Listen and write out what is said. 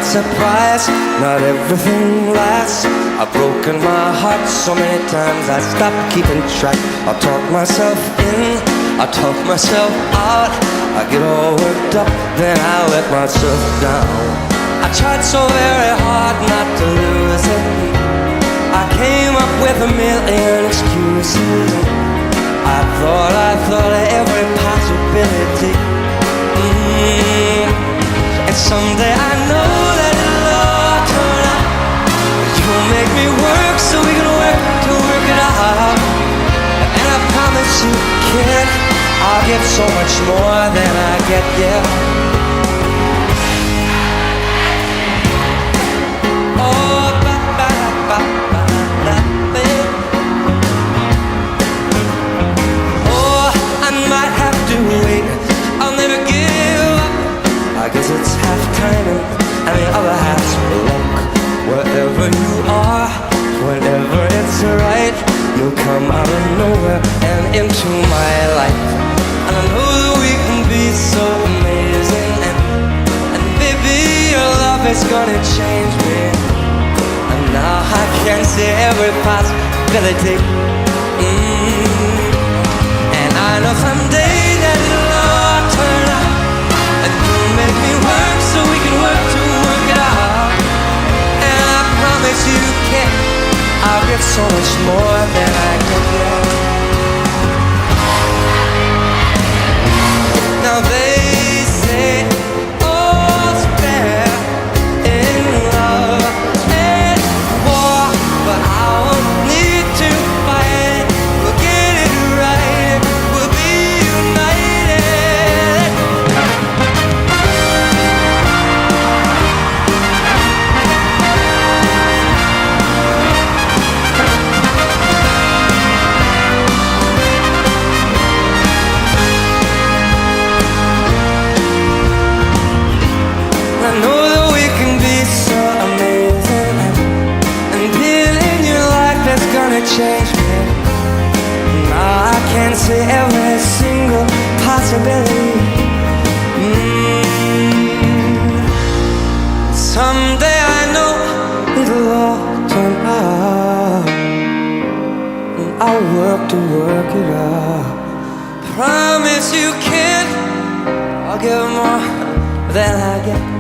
not surprised, not everything lasts. I've broken my heart so many times I stopped keeping track. I talk myself in, I talk myself out. I get all worked up, then I let myself down. I tried so very hard not to lose it. I came up with a million excuses. I thought of every possibility. And someday I know that it'll all turn out. You'll make me work so we can work to work it out. And I promise you, kid, I'll give so much more than I get, yeah. Oh, oh, I might have to wait. I'll never give up. I guess it's half timing and the other half's luck. Wherever you are, whenever it's right, you'll come out of nowhere and into my life. And I know that we can be so amazing. And baby, your love is gonna change me. And now I can see every possibility. And I know someday that it'll all turn out. And you'll make me work so we can work to work it out. And I promise you, kid, I'll give so much more than I can get. Now they say all's fair in love and war, but I won't need to fight. We'll get it right, we'll be united. I know that we can be so amazing, and being in your life is gonna change me. Now I can see every single possibility. Someday I know it'll all turn out, and I'll work to work it out. Promise you, kid, I'll give more than I get.